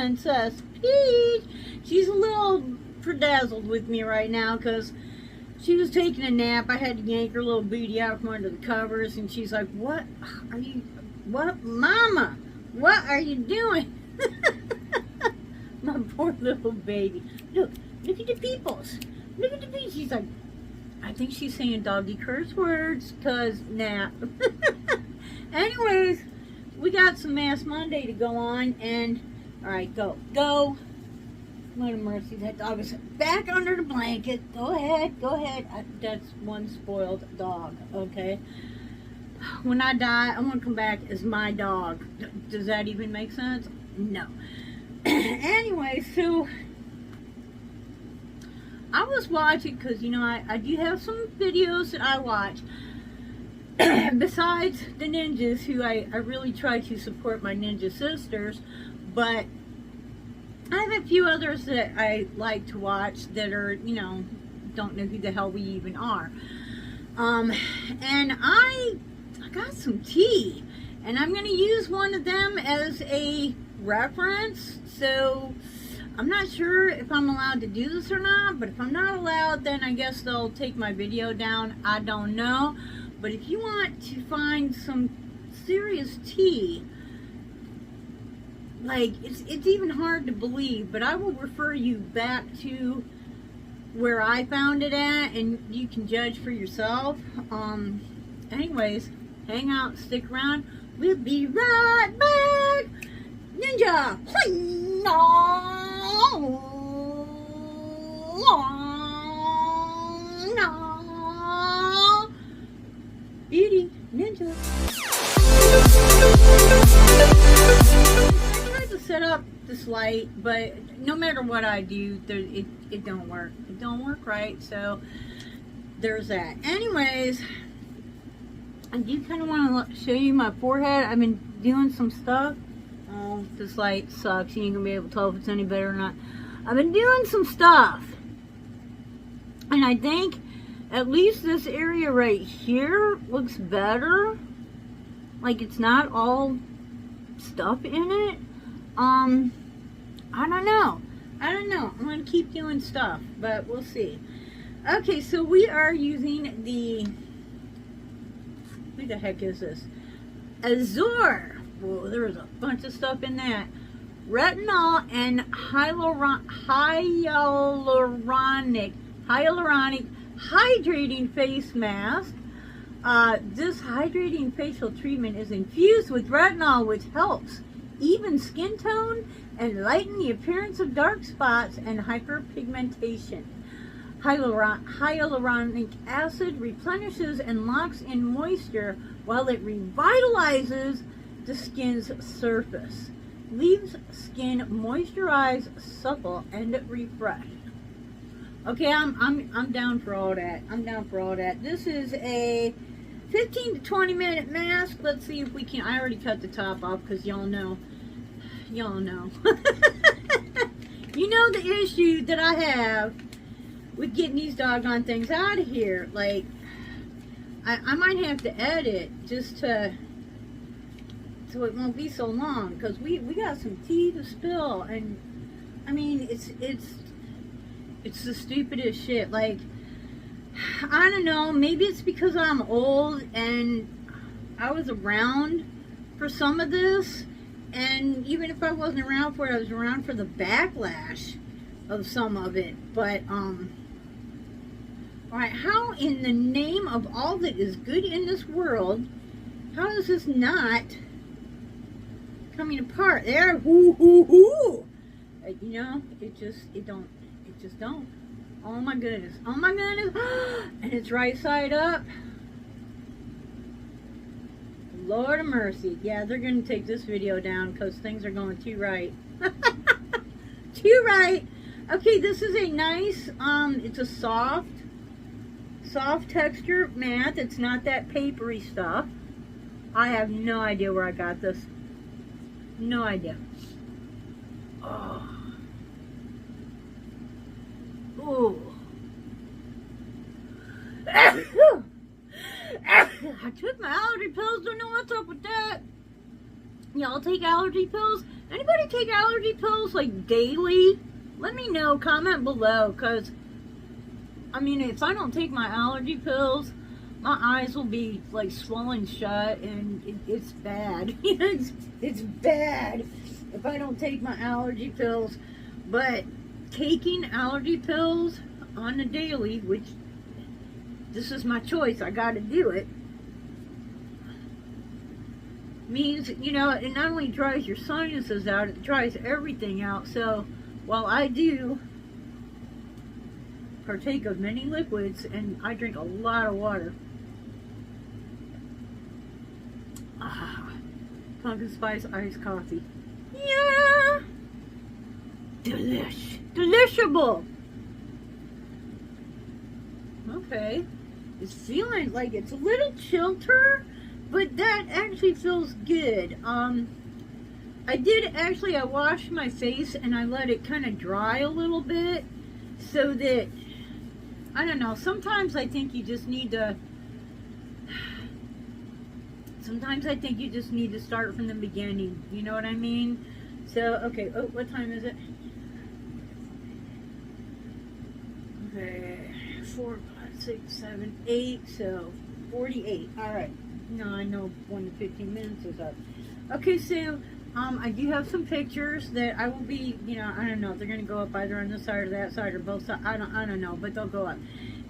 Princess Peach. She's a little bedazzled with me right now because she was taking a nap. I had to yank her little booty out from under the covers, and she's like, what, Mama? What are you doing? My poor little baby. Look at the peoples. Look at the peoples. She's like, I think she's saying doggy curse words, because nap. Anyways, we got some Mass Monday to go on, and, alright, go. What a mercy, that dog is back under the blanket. Go ahead. That's one spoiled dog, okay? When I die, I'm going to come back as my dog. Does that even make sense? No. Anyway, so I was watching, because, you know, I do have some videos that I watch. Besides the ninjas, who I really try to support my ninja sisters, but I have a few others that I like to watch that are, you know, don't know who the hell we even are. And I got some tea, and I'm going to use one of them as a reference. So I'm not sure if I'm allowed to do this or not, but if I'm not allowed, then I guess they'll take my video down. I don't know. But if you want to find some serious tea, like, it's even hard to believe, but I will refer you back to where I found it at, and you can judge for yourself. Anyways, hang out, stick around. We'll be right back. Ninja! Beauty Ninja. I tried to set up this light, but no matter what I do, it don't work. It don't work right, so there's that. Anyways, I do kind of want to show you my forehead. I've been doing some stuff. Oh, this light sucks. You ain't gonna be able to tell if it's any better or not. I've been doing some stuff, and I think at least this area right here looks better. Like, it's not all stuff in it. I don't know. I'm going to keep doing stuff, but we'll see. Okay, so we are using the... Who the heck is this? Azure. Whoa, there was a bunch of stuff in that. Retinol and hyaluronic hydrating face mask. This hydrating facial treatment is infused with retinol, which helps even skin tone and lighten the appearance of dark spots and hyperpigmentation. Hyaluronic acid replenishes and locks in moisture while it revitalizes the skin's surface, leaves skin moisturized, supple, and refreshed. Okay, I'm down for all that. This is a 15 to 20 minute mask. Let's see if we can. I already cut the top off because y'all know. You know the issue that I have with getting these doggone things out of here. Like, I might have to edit just so it won't be so long, because we got some tea to spill, and I mean it's the stupidest shit. Like, I don't know, maybe it's because I'm old and I was around for some of this, and even if I wasn't around for it, I was around for the backlash of some of it. But alright, how in the name of all that is good in this world, how is this not coming apart? There, you know, it just don't. Oh my goodness. And it's right side up. Lord of mercy. Yeah, they're going to take this video down because things are going too right. Too right. Okay, this is a nice, it's a soft texture matte. It's not that papery stuff. I have no idea where I got this. No idea. Oh. Ooh. I took my allergy pills. Don't know what's up with that. Y'all take allergy pills? Anybody take allergy pills like daily? Let me know, comment below, because I mean, if I don't take my allergy pills, my eyes will be like swollen shut, and it's bad. It's bad if I don't take my allergy pills. But taking allergy pills on the daily, which this is my choice, I got to do it, means, you know, it not only dries your sinuses out, it dries everything out. So while I do partake of many liquids, and I drink a lot of water, pumpkin spice iced coffee, yeah, delishable. Okay, it's feeling like it's a little chilter, but that actually feels good. I washed my face and I let it kind of dry a little bit, so that, I don't know, sometimes I think you just need to start from the beginning, you know what I mean? So, okay, oh, what time is it? Okay, 4, 5, 6, 7, 8, so 48, alright. No, I know 1 to 15 minutes is up. Okay, so, I do have some pictures that I will be, you know, I don't know if they're going to go up either on this side or that side or both sides, I don't know, but they'll go up.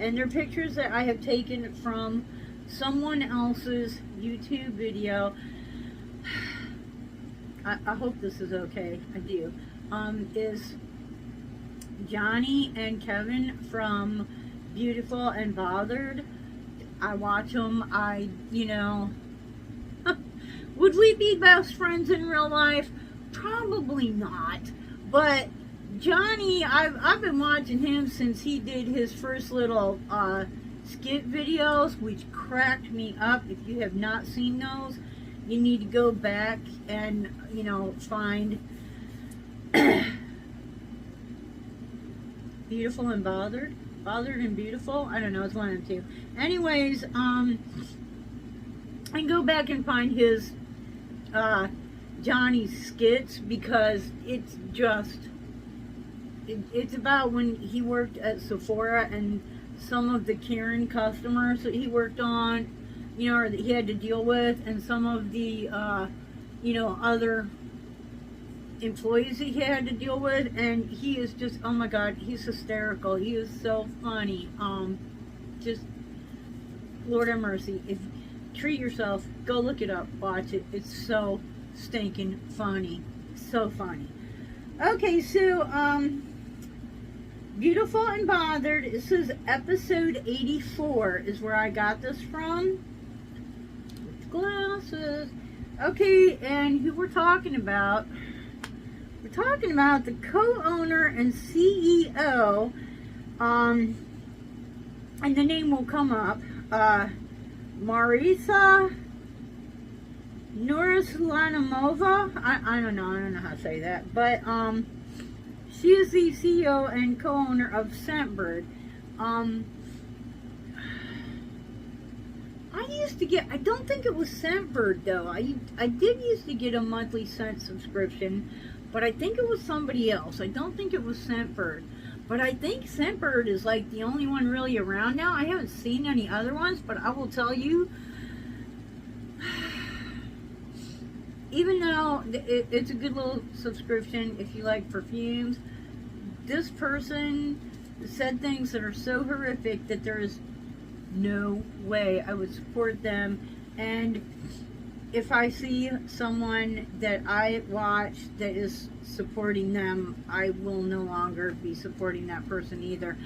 And they're pictures that I have taken from someone else's YouTube video. I hope this is okay, I do. Is Johnny and Kevin from Beautiful and Bothered. I watch them, you know, would we be best friends in real life? Probably not. But Johnny, I've been watching him since he did his first little skit videos, which cracked me up. If you have not seen those, you need to go back and, you know, find Beautiful and Bothered. Bothered and Beautiful. I don't know, it's one of them two. Anyways, and go back and find his Johnny's skits, because it's just, it's about when he worked at Sephora and some of the Karen customers that he worked on, you know, or that he had to deal with, and some of the, you know, other employees that he had to deal with. And he is just, oh my God, he's hysterical. He is so funny. Just, Lord have mercy. If treat yourself, go look it up, watch it. It's so stinking funny. So funny. Okay, so, Beautiful and Bothered, this is episode 84 is where I got this from. With glasses. Okay, and who we're talking about? We're talking about the co-owner and CEO, and the name will come up, Marisa Nuraslanimova. I don't know how to say that, but she is the CEO and co-owner of Scentbird. I used to get, I don't think it was Scentbird though. I did used to get a monthly scent subscription, but I think it was somebody else. I don't think it was Scentbird. But I think Scentbird is like the only one really around now. I haven't seen any other ones, but I will tell you, even though it's a good little subscription if you like perfumes, this person said things that are so horrific that there is no way I would support them. And if I see someone that I watch that is supporting them, I will no longer be supporting that person either.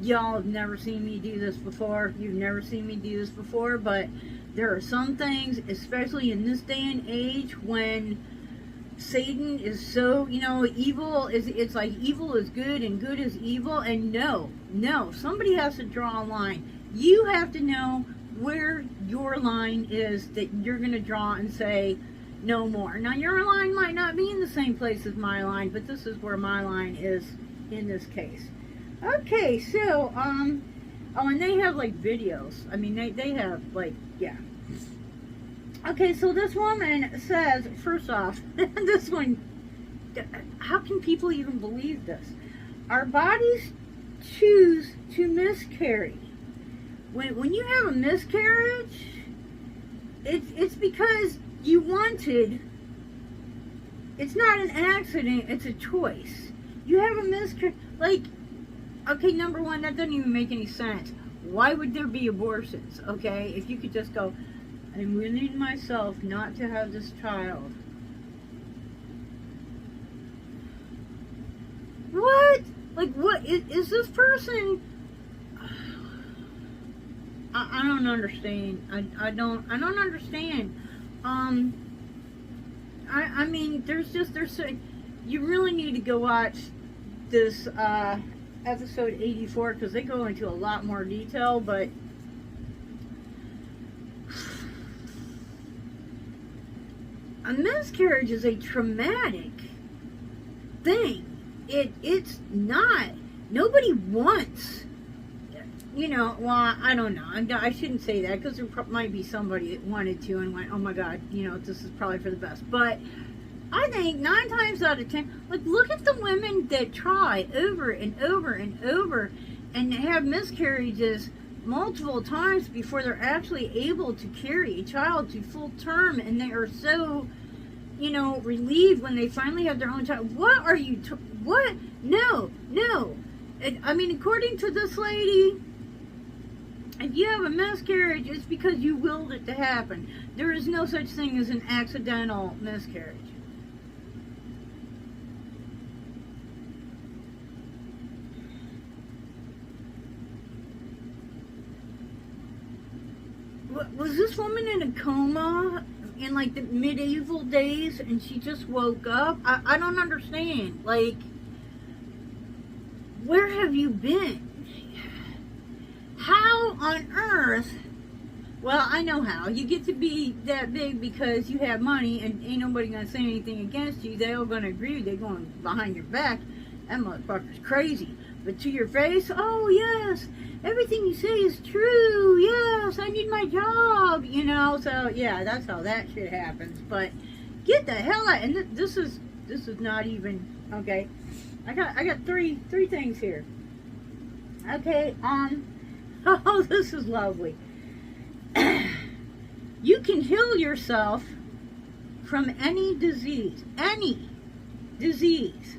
Y'all have never seen me do this before. You've never seen me do this before, but there are some things, especially in this day and age when Satan is so, you know, evil is, it's like evil is good and good is evil. And no, somebody has to draw a line. You have to know where your line is that you're going to draw and say no more. Now your line might not be in the same place as my line, but this is where my line is in this case. Okay, so oh, and they have like videos. I mean, they have like, yeah. Okay, so this woman says, first off, this one, how can people even believe this? Our bodies choose to miscarry. When you have a miscarriage, it's because you wanted. It's not an accident, it's a choice. You have a miscarriage. Like, okay, number one, that doesn't even make any sense. Why would there be abortions, okay? If you could just go, I'm willing myself not to have this child. What? Like, what? Is this person... I don't understand. I don't understand. I mean, there's you really need to go watch this episode 84 because they go into a lot more detail, but a miscarriage is a traumatic thing. It's not. Nobody wants. Well, I don't know. I shouldn't say that because there might be somebody that wanted to and went, oh my God, this is probably for the best. But I think 9 times out of 10, like, look at the women that try over and over and over and have miscarriages multiple times before they're actually able to carry a child to full term, and they are so, relieved when they finally have their own child. What are you, what? No. I mean, according to this lady, if you have a miscarriage, it's because you willed it to happen. There is no such thing as an accidental miscarriage. Was this woman in a coma in like the medieval days and she just woke up? I don't understand. Like, where have you been? How on earth? Well, I know how. You get to be that big because you have money and ain't nobody gonna say anything against you. They all gonna agree. They're going behind your back. That motherfucker's crazy. But to your face, oh yes, everything you say is true. Yes, I need my job. So yeah, that's how that shit happens. But get the hell out. And this is not even okay. I got three things here. Okay, oh, this is lovely. You can heal yourself from any disease. Any disease.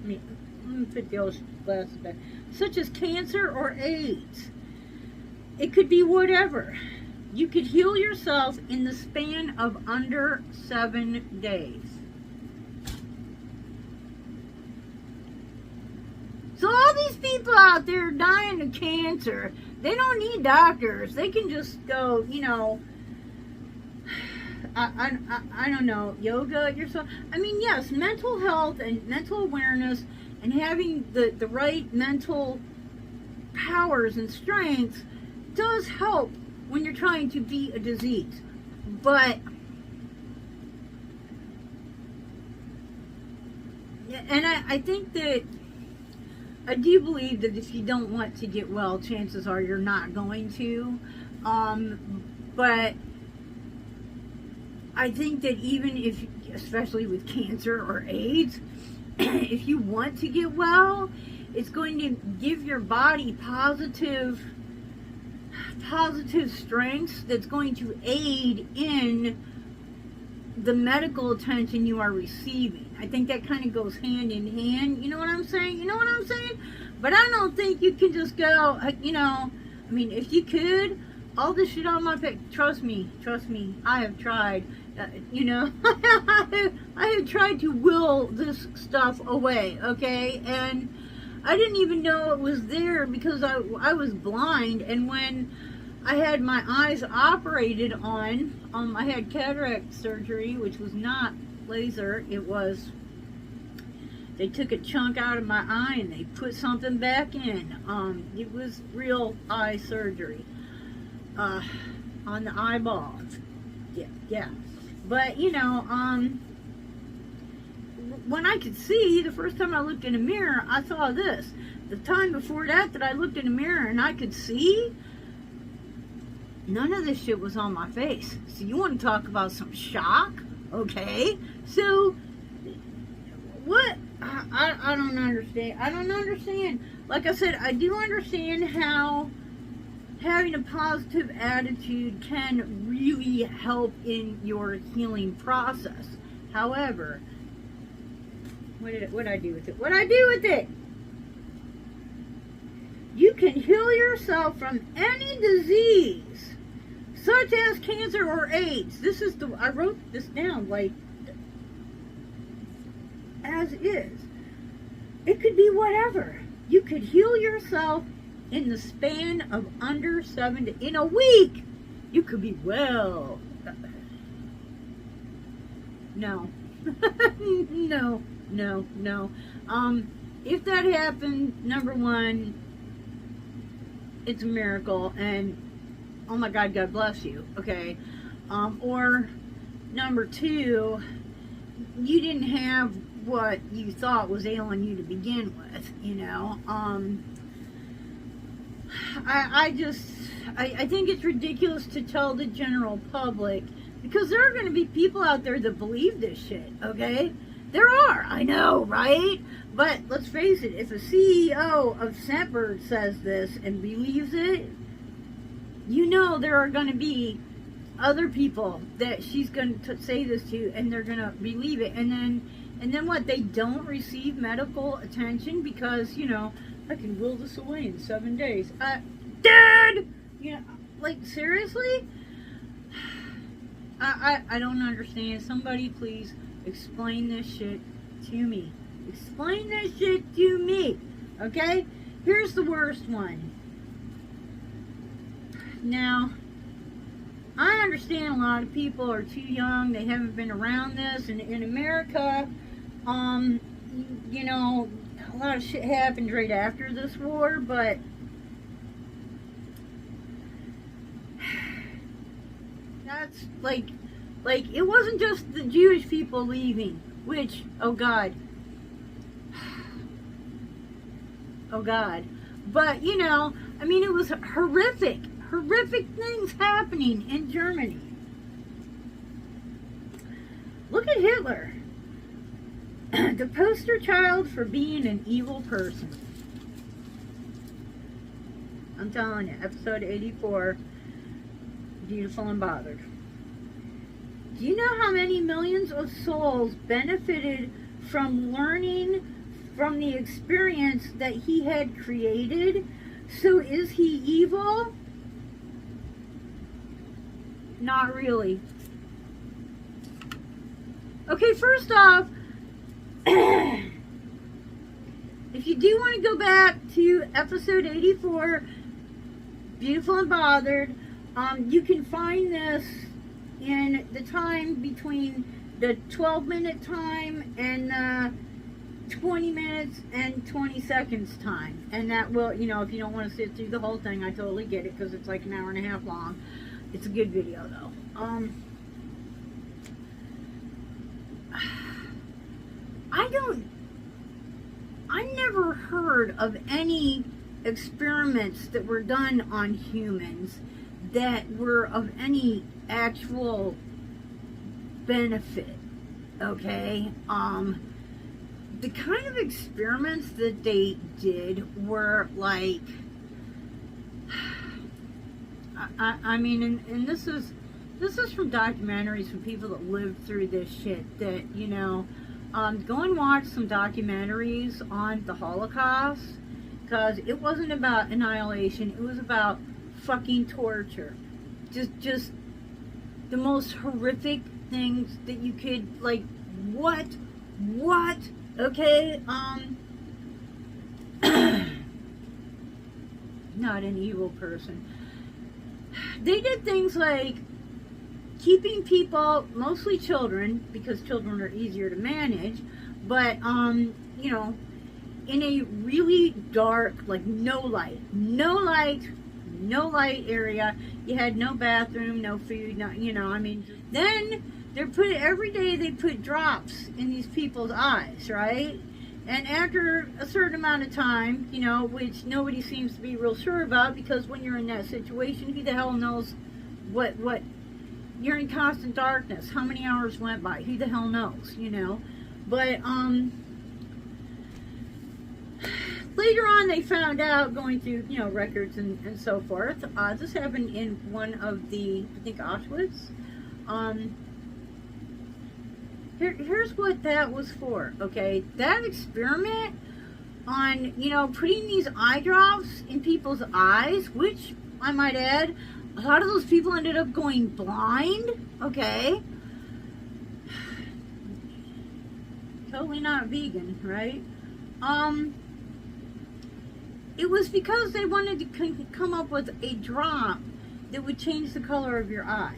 Let me put the old glasses back. Such as cancer or AIDS. It could be whatever. You could heal yourself in the span of under 7 days. So all these people out there dying of cancer, they don't need doctors. They can just go, I don't know, yoga yourself. I mean, yes, mental health and mental awareness and having the right mental powers and strengths does help when you're trying to beat a disease. But, and I think that, I do believe that if you don't want to get well, chances are you're not going to. But I think that even if, especially with cancer or AIDS, if you want to get well, it's going to give your body positive strengths that's going to aid in the medical attention you are receiving. I think that kind of goes hand in hand. You know what I'm saying? But I don't think you can just go, I mean, if you could, all this shit on my face, trust me, I have tried, I have tried to will this stuff away, okay? And I didn't even know it was there because I was blind, and when I had my eyes operated on, I had cataract surgery, which was not laser, it was, they took a chunk out of my eye and they put something back in. It was real eye surgery, on the eyeball. Yeah. But, when I could see, the first time I looked in a mirror, I saw this. The time before that I looked in a mirror and I could see, none of this shit was on my face. So you want to talk about some shock? Okay. So, what? I don't understand. I don't understand. Like I said, I do understand how having a positive attitude can really help in your healing process. However, what I do with it? What I do with it? You can heal yourself from any disease, such as cancer or AIDS. I wrote this down like as is. It could be whatever. You could heal yourself in the span of under 7 days. In a week, you could be well. No. No. If that happened, number one, it's a miracle, and oh my God, God bless you, okay? Or number two, you didn't have what you thought was ailing you to begin with, you know? I think it's ridiculous to tell the general public, because there are going to be people out there that believe this shit, okay? There are, I know, right? But let's face it, if a CEO of Scentbird says this and believes it, you know there are going to be other people that she's going to say this to, and they're going to believe it. And then what? They don't receive medical attention because, you know, I can will this away in 7 days. Dude! You know, like, seriously? I don't understand. Somebody please explain this shit to me. Explain this shit to me. Okay? Here's the worst one. Now, I understand a lot of people are too young. They haven't been around this. And in America, you know, a lot of shit happened right after this war, but that's like it wasn't just the Jewish people leaving, which, oh God, but you know, I mean, it was horrific things happening in Germany. Look at Hitler, the poster child for being an evil person. I'm telling you, episode 84, Beautiful and Bothered. Do you know how many millions of souls benefited from learning from the experience that he had created? So is he evil? Not really. Okay, first off, if you do want to go back to episode 84, Beautiful and Bothered, you can find this in the time between the 12-minute time and the 20 minutes and 20 seconds time. And that will, you know, if you don't want to sit through the whole thing, I totally get it, because it's like an hour and a half long. It's a good video, though. I never heard of any experiments that were done on humans that were of any actual benefit, okay? The kind of experiments that they did were like, I mean, and this is from documentaries from people that lived through this shit, that, you know, go and watch some documentaries on the Holocaust, because it wasn't about annihilation, it was about fucking torture. Just the most horrific things that you could, like, what, okay, not an evil person. They did things like keeping people, mostly children, because children are easier to manage, but, you know, in a really dark, like, no light area. You had no bathroom, no food, no, you know, I mean, then every day they put drops in these people's eyes, right? And after a certain amount of time, you know, which nobody seems to be real sure about, because when you're in that situation, who the hell knows what, you're in constant darkness. How many hours went by? Who the hell knows, you know? But, later on, they found out, going through, you know, records and so forth. This happened in one of the, I think, Auschwitz. Here's what that was for, okay? That experiment on, you know, putting these eye drops in people's eyes, which, I might add, a lot of those people ended up going blind, okay? Totally not vegan, right? It was because they wanted to come up with a drop that would change the color of your eye.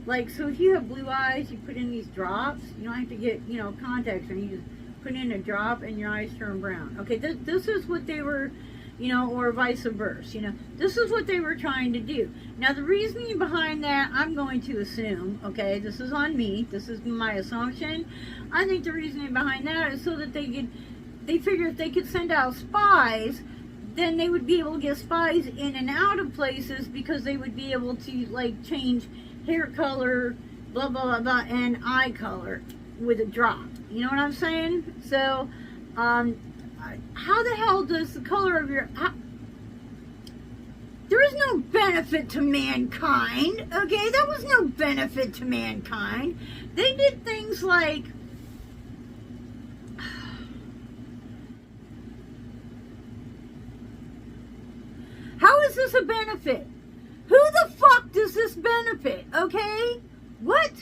Like, so if you have blue eyes, you put in these drops. You don't have to get, you know, contacts, and you just put in a drop and your eyes turn brown. Okay, this is what they were, you know, or vice versa, you know. This is what they were trying to do. Now, the reasoning behind that, I'm going to assume, okay, this is on me, this is my assumption. I think the reasoning behind that is so that they figure if they could send out spies, then they would be able to get spies in and out of places, because they would be able to, like, change hair color, blah, blah, blah, blah, and eye color with a drop. You know what I'm saying? So, how the hell does the color of your... there is no benefit to mankind, okay? There was no benefit to mankind. They did things like... How is this a benefit? Who the fuck does this benefit, okay? What?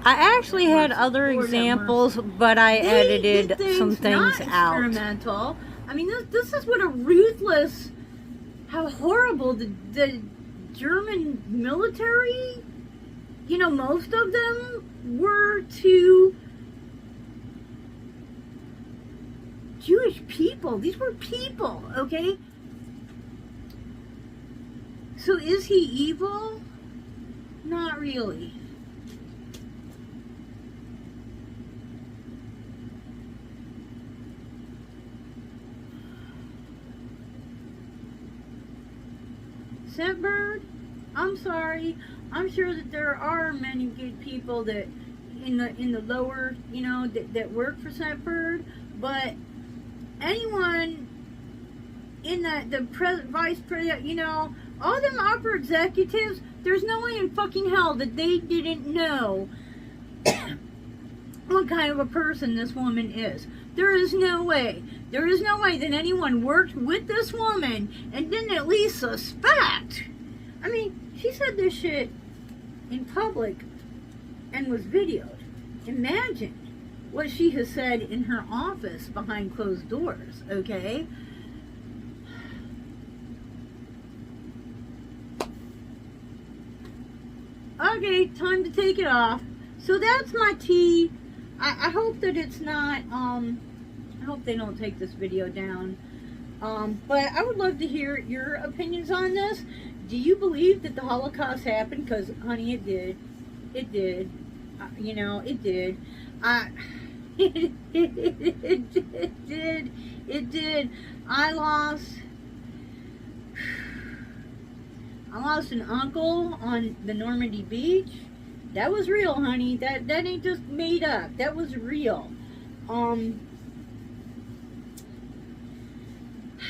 I actually had other examples, but I edited some things out. Experimental. I mean, this is what a ruthless, how horrible the German military, you know, most of them were to Jewish people. These were people, okay? So is he evil? Not really. Scentbird, I'm sorry. I'm sure that there are many good people that in the lower, you know, that work for Scentbird, but anyone in the vice president, you know, all them upper executives, there's no way in fucking hell that they didn't know what kind of a person this woman is. There is no way. There is no way that anyone worked with this woman and didn't at least suspect. I mean, she said this shit in public and was videoed. Imagine what she has said in her office behind closed doors, okay? Okay, time to take it off. So that's my tea. I hope that it's not, I hope they don't take this video down. But I would love to hear your opinions on this. Do you believe that the Holocaust happened? Because, honey, it did. It did. You know, it did. It did. I lost an uncle on the Normandy beach. That was real, honey. That ain't just made up. That was real.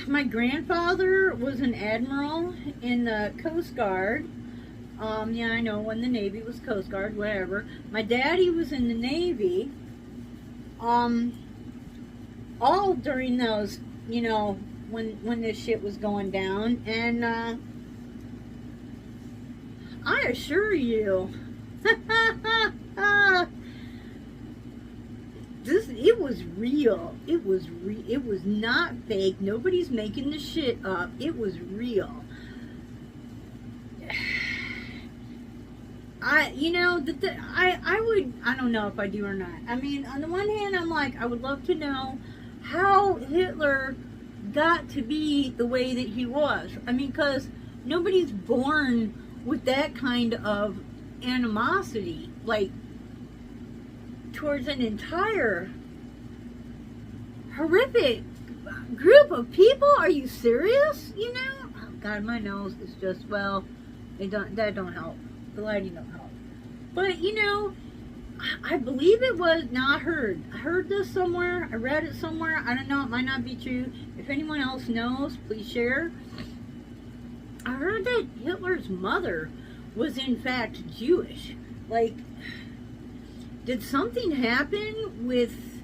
My grandfather was an admiral in the Coast Guard. Yeah, I know, when the Navy was Coast Guard, whatever. My daddy was in the Navy. All during those, you know, when this shit was going down. And, I assure you, it was real. It was not fake. Nobody's making the shit up. It was real. You know, I don't know if I do or not. I mean, on the one hand, I'm like, I would love to know how Hitler got to be the way that he was. I mean, because nobody's born with that kind of animosity, like, towards an entire horrific group of people? Are you serious? You know? Oh God, my nose is just, well, that don't help. The lighting don't help. But, you know, I believe it was, now I heard this somewhere, I read it somewhere, I don't know, it might not be true. If anyone else knows, please share. I heard that Hitler's mother was in fact Jewish. Like, did something happen with,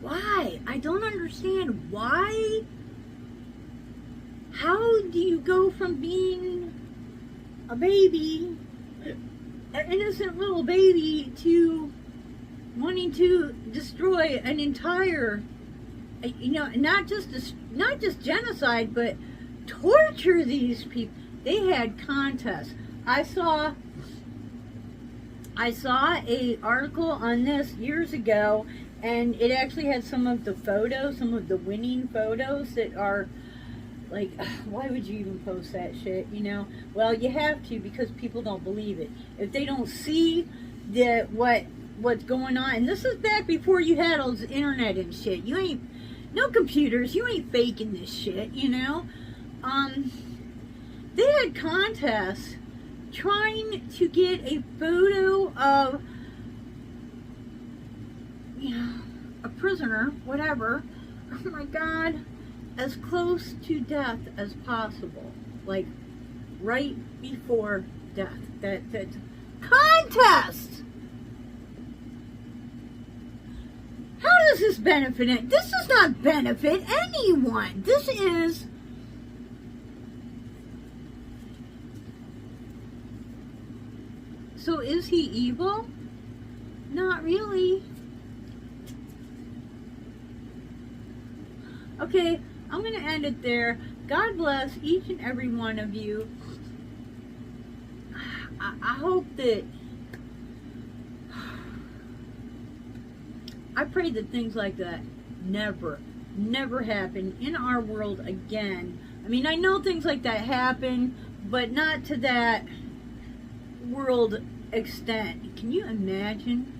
why? I don't understand why. How do you go from being a baby, an innocent little baby, to wanting to destroy an entire, you know, not just genocide, but torture these people? They had contests. I saw a article on this years ago, and it actually had some of the photos, some of the winning photos that are like, why would you even post that shit, you know? Well, you have to, because people don't believe it. If they don't see what's going on, and this is back before you had all the internet and shit. You ain't, no computers, you ain't faking this shit, you know? They had contests trying to get a photo of, you know, a prisoner, whatever. Oh my God. As close to death as possible, like right before death. That contest. How does this benefit it? This does not benefit anyone. This is so. Is he evil? Not really. Okay. I'm going to end it there. God bless each and every one of you. I hope that, I pray that things like that never happen in our world again. I mean, I know things like that happen, but not to that world extent. Can you imagine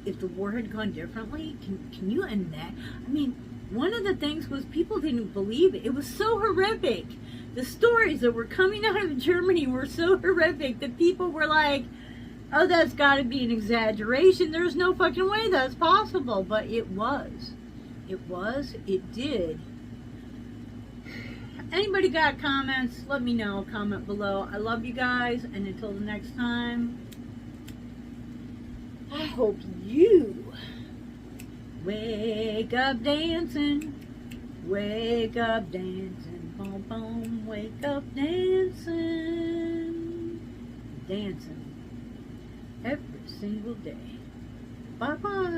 if the war had gone differently? Can you imagine? I mean, one of the things was people didn't believe it. It was so horrific. The stories that were coming out of Germany were so horrific that people were like, oh, that's got to be an exaggeration. There's no fucking way that's possible. But it was. It did. Anybody got comments? Let me know. Comment below. I love you guys. And until the next time, I hope you wake up dancing, boom, boom, wake up dancing every single day. Bye-bye.